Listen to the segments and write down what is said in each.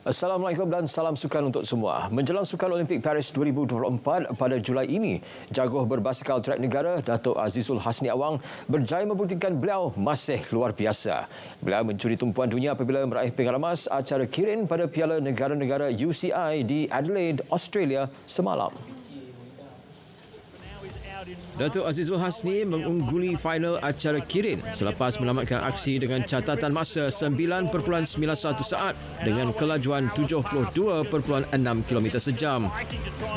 Assalamualaikum dan salam sukan untuk semua. Menjelang Sukan Olimpik Paris 2024 pada Julai ini, jagoh berbasikal trek negara Dato' Azizul Hasni Awang berjaya membuktikan beliau masih luar biasa. Beliau mencuri tumpuan dunia apabila meraih pinggan emas acara kirin pada Piala Negara-Negara UCI di Adelaide, Australia semalam. Dato' Azizul Hasni mengungguli final acara kirin selepas menamatkan aksi dengan catatan masa 9.91 saat dengan kelajuan 72.6 km sejam.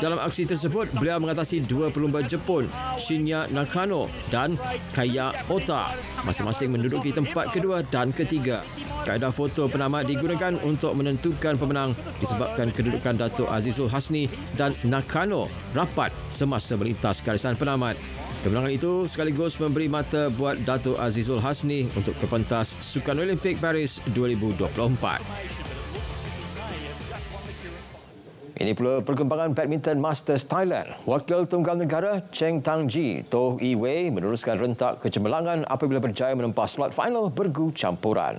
Dalam aksi tersebut, beliau mengatasi dua pelumba Jepun, Shinya Nakano dan Kaya Ota, masing-masing menduduki tempat kedua dan ketiga. Kaedah foto penamat digunakan untuk menentukan pemenang disebabkan kedudukan Dato' Azizul Hasni dan Nakano rapat semasa melintas garisan penamat. Kemenangan itu sekaligus memberi mata buat Dato' Azizul Hasni untuk ke pentas Sukan Olimpik Paris 2024. Ini pula perkembangan badminton Masters Thailand. Wakil tunggal negara Cheng Tang-ji Toh Yi Wei meneruskan rentak kecemerlangan apabila berjaya menempah slot final bergu campuran.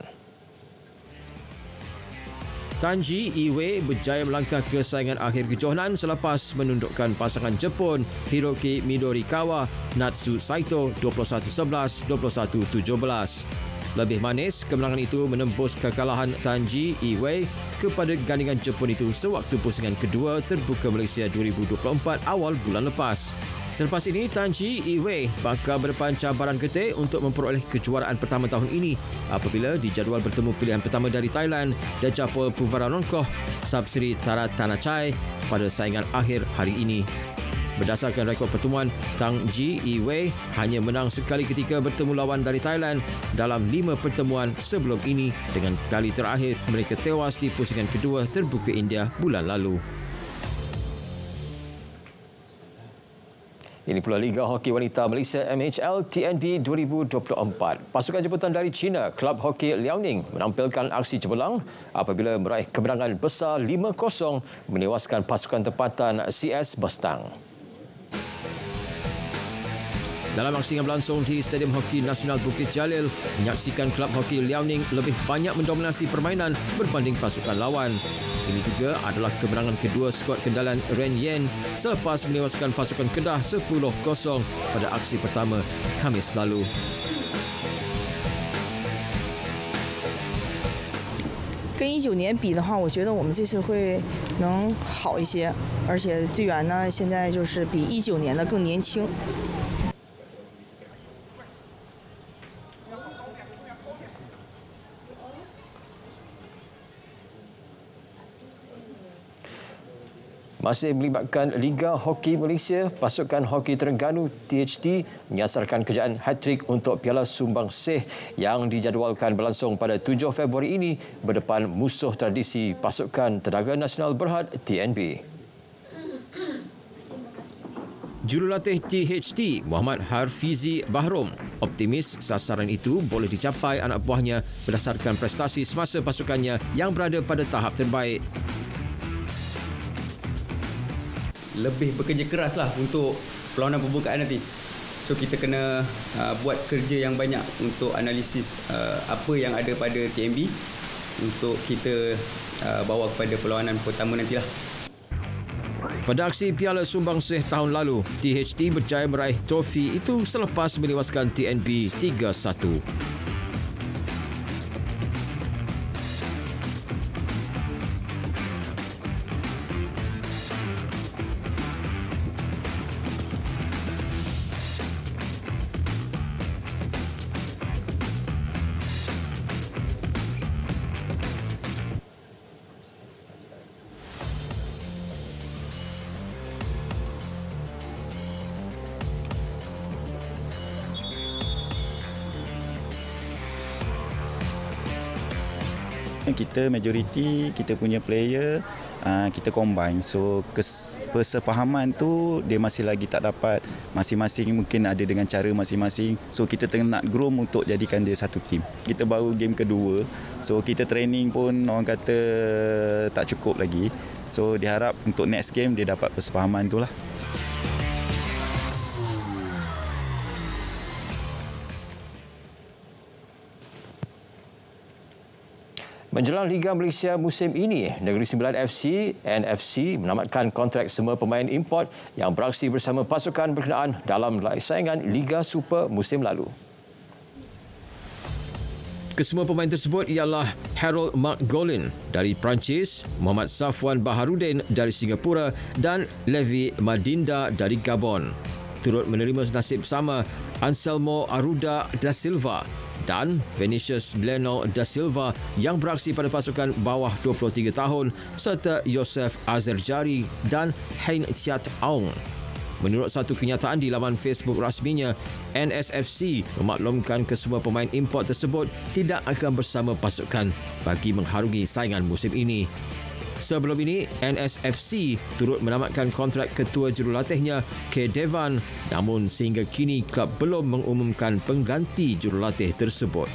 Tanji Iwe berjaya melangkah ke saingan akhir kejohanan selepas menundukkan pasangan Jepun Hiroki Midorikawa Natsu Saito 21-11, 21-17. Lebih manis, kemenangan itu menembus kekalahan Tanji Iwe kepada gandingan Jepun itu sewaktu pusingan kedua terbuka Malaysia 2024 awal bulan lepas. Selepas ini, Tanji Iwe bakal berdepan cabaran ketik untuk memperoleh kejuaraan pertama tahun ini apabila dijadual bertemu pilihan pertama dari Thailand, Dejapol Puvaranongkoh Sabsri Taratanachai pada saingan akhir hari ini. Berdasarkan rekod pertemuan, Tanji Iwe hanya menang sekali ketika bertemu lawan dari Thailand dalam 5 pertemuan sebelum ini dengan kali terakhir mereka tewas di pusingan kedua terbuka India bulan lalu. Ini pula Liga Hoki Wanita Malaysia MHL TNB 2024. Pasukan jemputan dari China, Klub Hoki Liaoning menampilkan aksi cemerlang apabila meraih kemenangan besar 5-0 menewaskan pasukan tempatan CS Bastang. Dalam aksi yang berlangsung di Stadium Hoki Nasional Bukit Jalil, menyaksikan Klub Hoki Liaoning lebih banyak mendominasi permainan berbanding pasukan lawan. Ini juga adalah kemenangan kedua skuad kendalan Ren Yen selepas menewaskan pasukan Kedah 10-0 pada aksi pertama Khamis lalu. 跟19年比的话，我觉得我们这次会能好一些，而且队员呢，现在就是比19年的更年轻。 Masih melibatkan Liga Hoki Malaysia, pasukan Hoki Terengganu THT menyasarkan kejayaan hat-trick untuk Piala Sumbangsih yang dijadualkan berlangsung pada 7 Februari ini berdepan musuh tradisi pasukan Tenaga Nasional Berhad TNB. Jurulatih THT Muhammad Harfizi Bahrom optimis sasaran itu boleh dicapai anak buahnya berdasarkan prestasi semasa pasukannya yang berada pada tahap terbaik. Lebih bekerja keraslah untuk perlawanan pembukaan nanti. So kita kena buat kerja yang banyak untuk analisis apa yang ada pada TNB untuk kita bawa kepada perlawanan pertama nantilah. Pada aksi Piala Sumbangsih tahun lalu, THT berjaya meraih trofi itu selepas menewaskan TNB 3-1. Kita majoriti, kita punya player, kita combine. So persefahaman tu dia masih lagi tak dapat. Masing-masing mungkin ada dengan cara masing-masing. So kita tengah nak groom untuk jadikan dia satu tim. Kita baru game kedua. So kita training pun orang kata tak cukup lagi. So diharap untuk next game dia dapat persefahaman tu lah. Menjelang Liga Malaysia musim ini, Negeri Sembilan FC NFC menamatkan kontrak semua pemain import yang beraksi bersama pasukan berkenaan dalam saingan Liga Super musim lalu. Kesemua pemain tersebut ialah Harold Margolin dari Perancis, Muhammad Safwan Baharudin dari Singapura dan Levi Madinda dari Gabon. Turut menerima nasib sama Anselmo Aruda da Silva dan Vinicius Lionel da Silva yang beraksi pada pasukan bawah 23 tahun serta Yosef Azerjari dan Hein Thiat Aung. Menurut satu kenyataan di laman Facebook rasminya, NSFC memaklumkan kesemua pemain import tersebut tidak akan bersama pasukan bagi mengharungi saingan musim ini. Sebelum ini, NSFC turut menamatkan kontrak ketua jurulatihnya, K. Devan, namun sehingga kini klub belum mengumumkan pengganti jurulatih tersebut.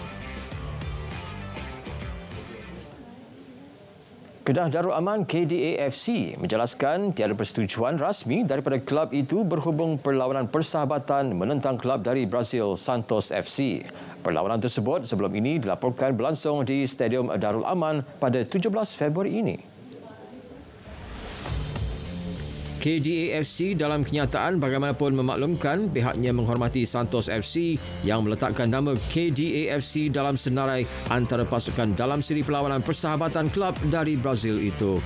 Kedah Darul Aman KDAFC menjelaskan tiada persetujuan rasmi daripada klub itu berhubung perlawanan persahabatan menentang klub dari Brazil Santos FC. Perlawanan tersebut sebelum ini dilaporkan berlangsung di Stadium Darul Aman pada 17 Februari ini. KDAFC dalam kenyataan bagaimanapun memaklumkan pihaknya menghormati Santos FC yang meletakkan nama KDAFC dalam senarai antara pasukan dalam siri perlawanan persahabatan klub dari Brazil itu.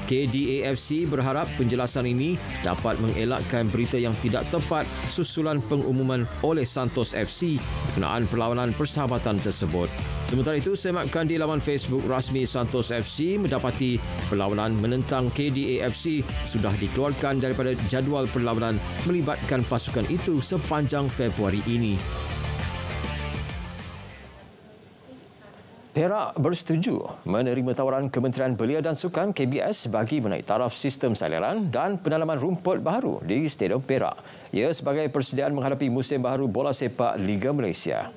KDAFC berharap penjelasan ini dapat mengelakkan berita yang tidak tepat susulan pengumuman oleh Santos FC berkenaan perlawanan persahabatan tersebut. Sementara itu, semakan di laman Facebook rasmi Santos FC mendapati perlawanan menentang KDAFC sudah dikeluarkan daripada jadual perlawanan melibatkan pasukan itu sepanjang Februari ini. Perak bersetuju menerima tawaran Kementerian Belia dan Sukan KBS bagi menaik taraf sistem saliran dan pendalaman rumput baharu di Stadium Perak. Ia sebagai persediaan menghadapi musim baharu bola sepak Liga Malaysia.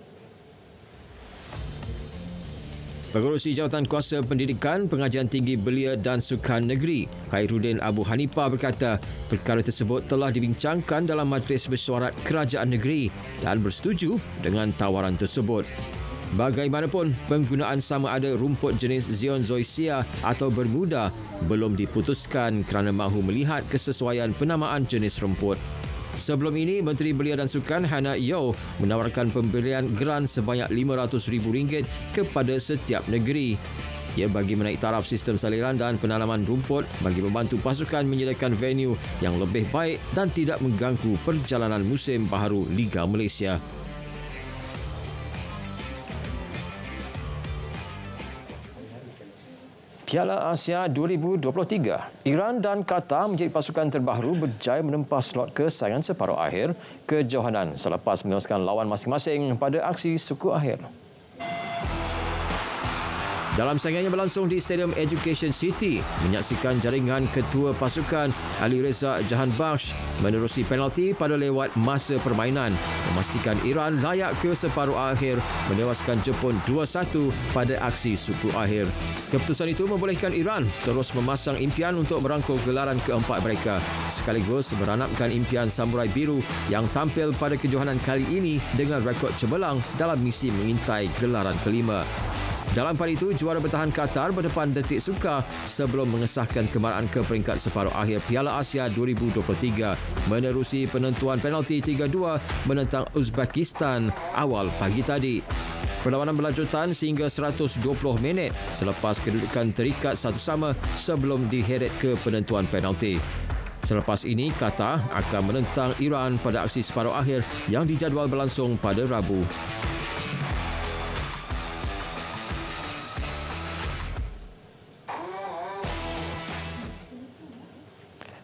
Pengerusi Jawatan Kuasa Pendidikan Pengajian Tinggi Belia dan Sukan Negeri, Khairuddin Abu Hanifah berkata perkara tersebut telah dibincangkan dalam Majlis Mesyuarat Kerajaan Negeri dan bersetuju dengan tawaran tersebut. Bagaimanapun, penggunaan sama ada rumput jenis Zion Zoysia atau Bermuda belum diputuskan kerana mahu melihat kesesuaian penamaan jenis rumput. Sebelum ini, Menteri Belia dan Sukan Hannah Yeoh menawarkan pemberian geran sebanyak RM500,000 kepada setiap negeri. Ia bagi menaik taraf sistem saliran dan penanaman rumput bagi membantu pasukan menyediakan venue yang lebih baik dan tidak mengganggu perjalanan musim baharu Liga Malaysia. Piala Asia 2023, Iran dan Qatar menjadi pasukan terbaru berjaya menempa slot kesayangan separuh akhir kejohanan selepas menewaskan lawan masing-masing pada aksi suku akhir. Dalam saingan yang berlangsung di Stadium Education City, menyaksikan jaringan ketua pasukan Ali Reza Jahanbakhsh menerusi penalti pada lewat masa permainan memastikan Iran layak ke separuh akhir menewaskan Jepun 2-1 pada aksi suku akhir. Keputusan itu membolehkan Iran terus memasang impian untuk merangkul gelaran keempat mereka sekaligus meranapkan impian Samurai Biru yang tampil pada kejohanan kali ini dengan rekod cemerlang dalam misi mengintai gelaran kelima. Dalam pada itu, juara bertahan Qatar berdepan detik suka sebelum mengesahkan kemaraan ke peringkat separuh akhir Piala Asia 2023 menerusi penentuan penalti 3-2 menentang Uzbekistan awal pagi tadi. Perlawanan berlanjutan sehingga 120 minit selepas kedudukan terikat satu sama sebelum diheret ke penentuan penalti. Selepas ini, Qatar akan menentang Iran pada aksi separuh akhir yang dijadual berlangsung pada Rabu.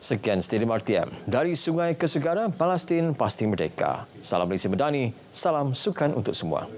Sekian Stadium RTM. Dari sungai ke segara, Palestin pasti merdeka. Salam Malaysia Medani, salam sukan untuk semua.